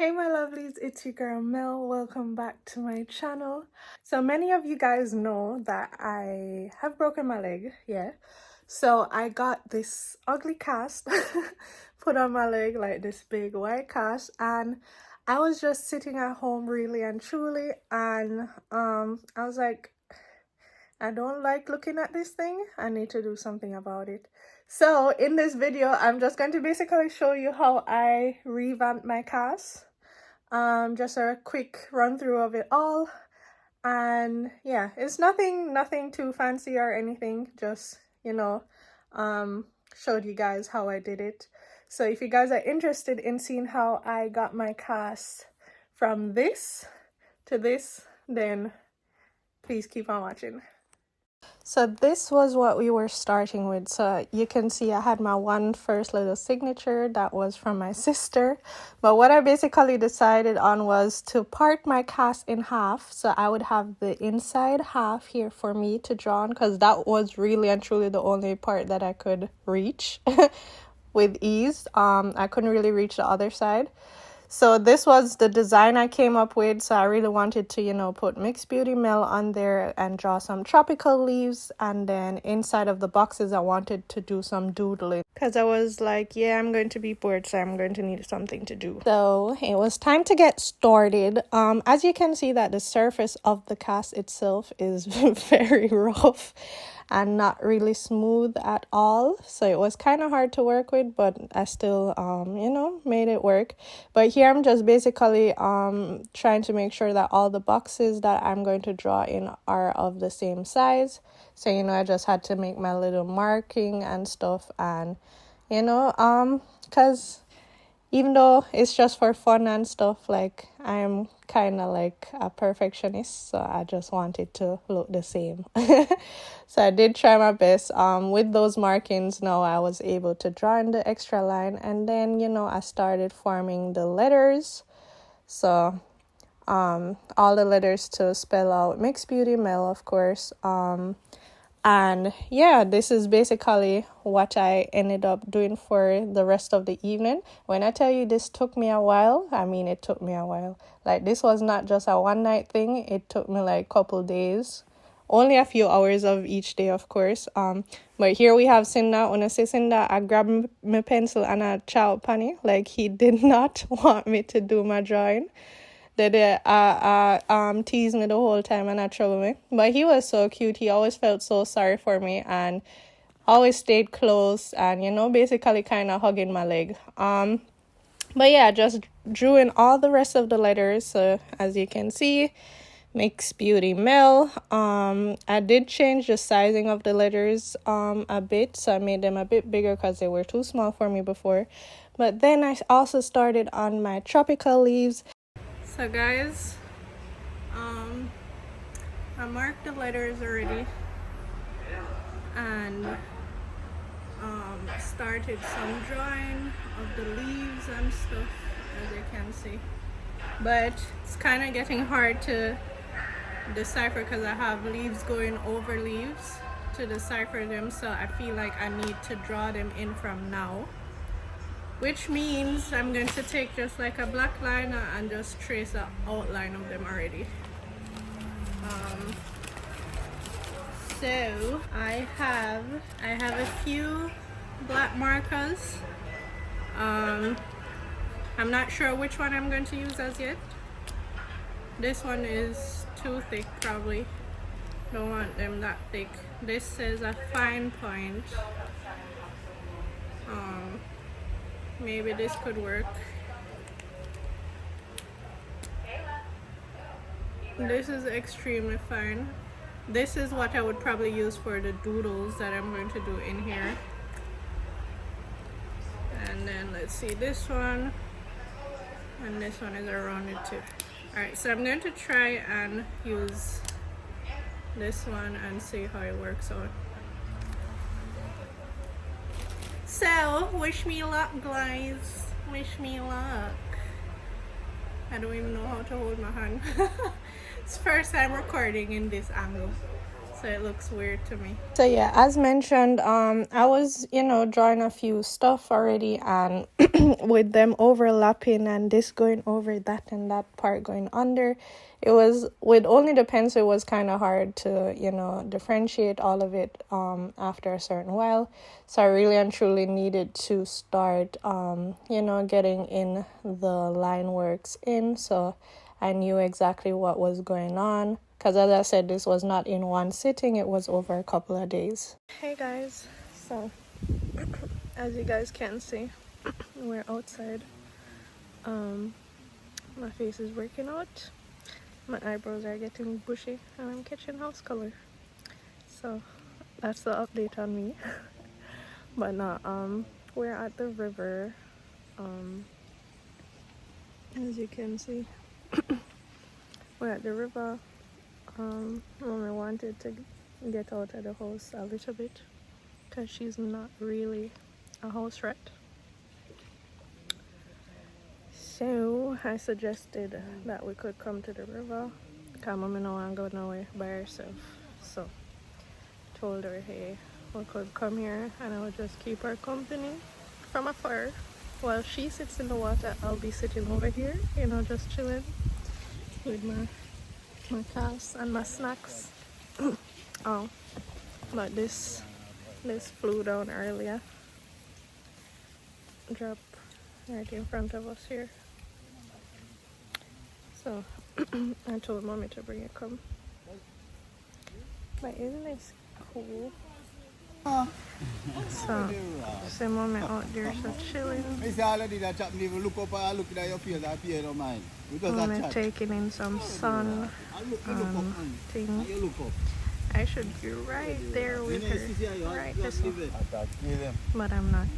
Hey my lovelies, it's your girl Mel. Welcome back to my channel. So many of you guys know that I have broken my leg, yeah. So I got this ugly cast put on my leg, like this big white cast, and I was just sitting at home really and truly, and I was like, I don't like looking at this thing. I need to do something about it. So in this video, I'm just going to basically show you how I revamped my cast. Just a quick run through of it all, and yeah, it's nothing too fancy or anything, just showed you guys how I did it. So if you guys are interested in seeing how I got my cast from this to this, then please keep on watching. So this was what we were starting with. So you can see I had my one first little signature that was from my sister. But what I basically decided on was to part my cast in half. So I would have the inside half here for me to draw on, because that was really and truly the only part that I could reach with ease. I couldn't really reach the other side. So this was the design I came up with. So I really wanted to, put Mixed Beauty Mel on there and draw some tropical leaves. And then inside of the boxes, I wanted to do some doodling, because I was like, yeah, I'm going to be bored, so I'm going to need something to do. So it was time to get started. As you can see that the surface of the cast itself is very rough and not really smooth at all, so it was kind of hard to work with, but I still made it work. But here I'm just basically trying to make sure that all the boxes that I'm going to draw in are of the same size. So I just had to make my little marking and stuff, and because even though it's just for fun and stuff, like, I'm kind of like a perfectionist, so I just wanted to look the same. So I did try my best. With those markings, now I was able to draw in the extra line, and then I started forming the letters. So all the letters to spell out Mixed Beauty Mel, of course. And yeah, this is basically what I ended up doing for the rest of the evening. When I tell you this took me a while, I mean it took me a while. Like, this was not just a one night thing. It took me like a couple days. Only a few hours of each day, of course. But here we have Cinda. When I say Cinda, I grabbed my pencil and I chow Penny. Like, he did not want me to do my drawing. They teased me the whole time and not trouble me. But he was so cute. He always felt so sorry for me and always stayed close and, basically kind of hugging my leg. But yeah, just drew in all the rest of the letters. So as you can see, Mixed Beauty Mel. I did change the sizing of the letters a bit. So I made them a bit bigger because they were too small for me before. But then I also started on my tropical leaves. So guys, I marked the letters already and started some drawing of the leaves and stuff, as you can see. But it's kind of getting hard to decipher because I have leaves going over leaves to decipher them, so I feel like I need to draw them in from now. Which means I'm going to take just like a black liner and just trace the outline of them already. So I have a few black markers. I'm not sure which one I'm going to use as yet. This one is too thick, probably. Don't want them that thick. This says a fine point. Maybe this could work. This is extremely fine. This is what I would probably use for the doodles that I'm going to do in here. And then let's see, this one. And this one is a rounded tip. Alright, so I'm going to try and use this one and see how it works out. So, wish me luck, guys. Wish me luck. I don't even know how to hold my hand. It's first time recording in this angle. so it looks weird to me. So yeah, as mentioned, I was, drawing a few stuff already, and with them overlapping and this going over that and that part going under, it was, with only the pencil, it was kind of hard to, differentiate all of it after a certain while. So I really and truly needed to start, getting in the line works in, so I knew exactly what was going on. Because as I said, this was not in one sitting, it was over a couple of days. Hey guys, so as you guys can see, we're outside. My face is working out, my eyebrows are getting bushy, and I'm catching house color. So that's the update on me. But no, we're at the river. As you can see, we're at the river. Mommy wanted to get out of the house a little bit because she's not really a house rat. So I suggested that we could come to the river because Mommy no want to go nowhere by herself. So I told her, hey, we could come here and I would just keep her company from afar. While she sits in the water, I'll be sitting over here, just chilling with my cast and my snacks. Oh, but this flew down earlier. Drop right in front of us here. So I told Mommy to bring it come. But isn't this cool? So see Mommy out there so chilling. Mommy taking in some sun thing. I should be right there with her, right this one. But I'm not.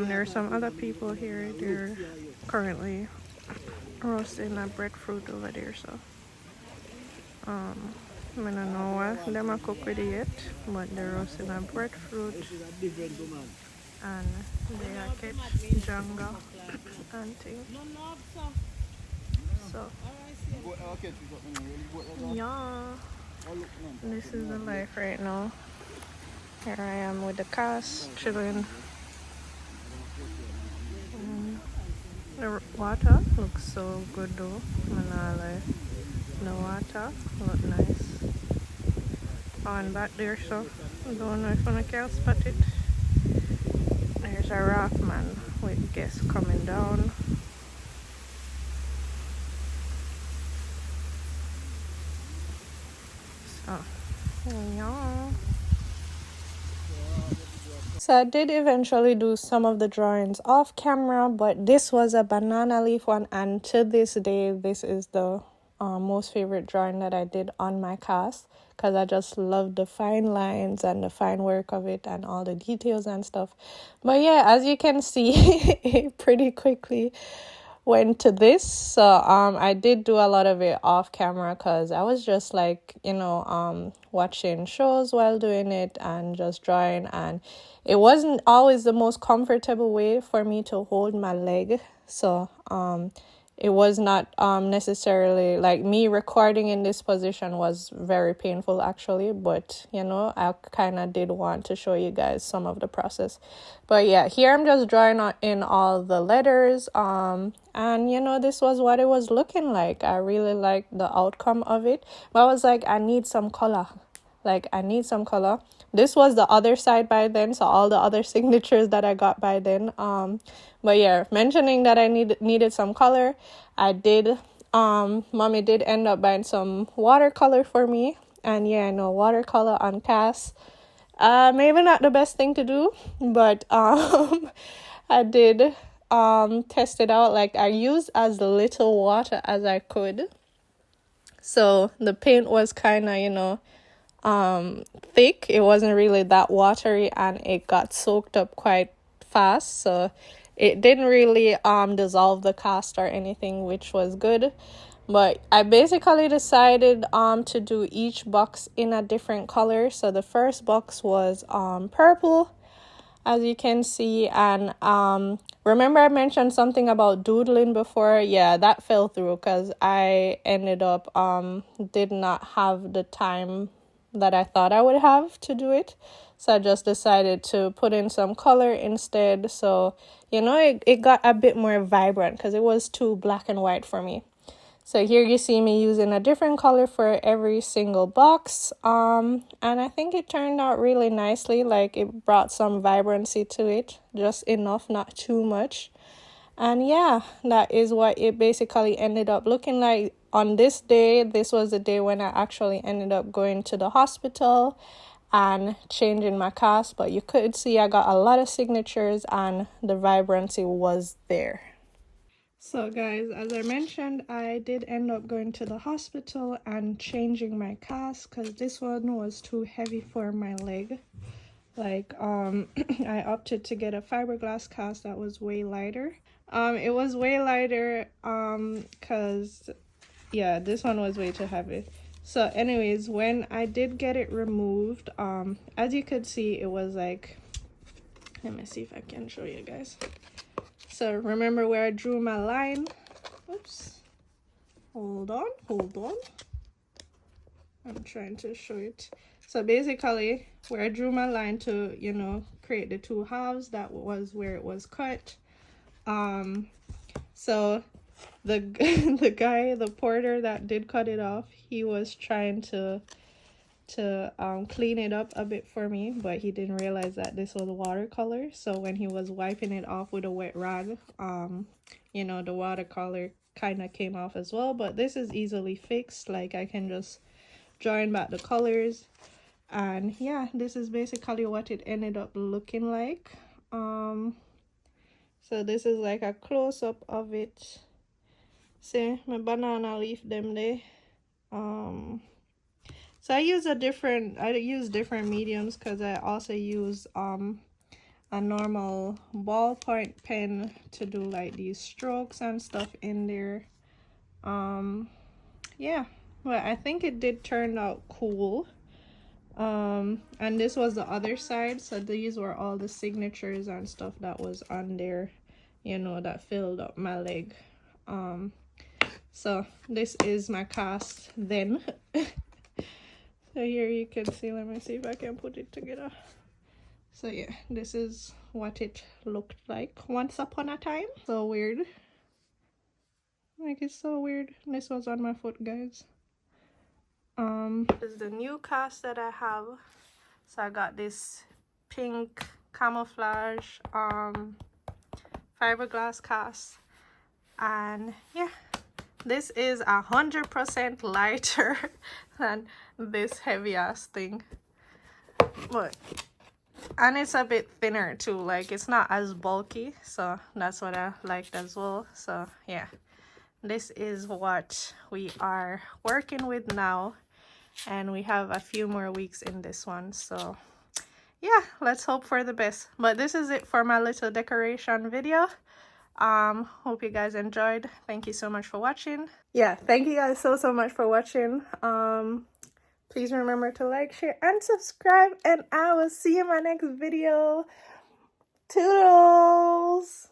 There are some other people here. They're currently roasting a breadfruit over there, so I don't know what them are cook with it yet, but they're roasting a breadfruit and they are catch janga and things. So yeah, this is the life right now. Here I am with the cast, chilling. The water looks so good though. Manala. The water look nice. On back there, so I don't know if I can spot it. There's a raft man with guests coming down. So yeah. So I did eventually do some of the drawings off camera, but this was a banana leaf one, and to this day this is the most favorite drawing that I did on my cast, because I just love the fine lines and the fine work of it and all the details and stuff. But yeah, as you can see, it pretty quickly went to this. So I did do a lot of it off camera because I was just like, watching shows while doing it and just drawing, and it wasn't always the most comfortable way for me to hold my leg. So it was not necessarily like me recording in this position was very painful actually, but I kind of did want to show you guys some of the process. But yeah, here I'm just drawing in all the letters, and this was what it was looking like. I really liked the outcome of it, but I was like, I need some color. This was the other side by then, so all the other signatures that I got by then. But yeah, mentioning that I needed some color, I did. Mommy did end up buying some watercolor for me, and yeah, I know watercolor on cast, maybe not the best thing to do, but I did test it out. Like I used as little water as I could, so the paint was kind of thick. It wasn't really that watery, and it got soaked up quite fast, so it didn't really dissolve the cast or anything, which was good. But I basically decided to do each box in a different color. So the first box was purple, as you can see. And remember I mentioned something about doodling before? Yeah, that fell through because I ended up did not have the time that I thought I would have to do it. So I just decided to put in some color instead. So, you know, it got a bit more vibrant because it was too black and white for me. So here you see me using a different color for every single box. And I think it turned out really nicely. Like, it brought some vibrancy to it, just enough, not too much. And yeah, that is what it basically ended up looking like on this day. This was the day when I actually ended up going to the hospital and changing my cast. But you could see I got a lot of signatures and the vibrancy was there. So guys, as I mentioned, I did end up going to the hospital and changing my cast because this one was too heavy for my leg. Like, I opted to get a fiberglass cast that was way lighter. It was way lighter, because, yeah, this one was way too heavy. So anyways, when I did get it removed, as you could see, it was like, let me see if I can show you guys. So remember where I drew my line? Oops. Hold on. I'm trying to show it. So basically, where I drew my line to, you know, create the two halves, that was where it was cut. So the the guy, the porter that did cut it off, he was trying to clean it up a bit for me, but he didn't realize that this was watercolor. So when he was wiping it off with a wet rag, you know, the watercolor kind of came off as well. But this is easily fixed. Like, I can just join back the colors, and yeah, this is basically what it ended up looking like. So this is like a close-up of it. See my banana leaf them there. So I use different mediums because I also use a normal ballpoint pen to do like these strokes and stuff in there. Yeah, but I think it did turn out cool. And this was the other side, so these were all the signatures and stuff that was on there, you know, that filled up my leg. So this is my cast then. So here you can see, let me see if I can put it together. So yeah, this is what it looked like once upon a time. So weird. Like, it's so weird. This was on my foot, guys. This is the new cast that I have. So I got this pink camouflage fiberglass cast, and yeah, this is 100% lighter than this heavy ass thing, but and it's a bit thinner too. Like, it's not as bulky, so that's what I liked as well. So yeah, this is what we are working with now, and we have a few more weeks in this one. So yeah, let's hope for the best. But this is it for my little decoration video. Hope you guys enjoyed. Thank you so much for watching. Yeah, thank you guys so much for watching. Please remember to like, share, and subscribe, and I will see you in my next video. Toodles!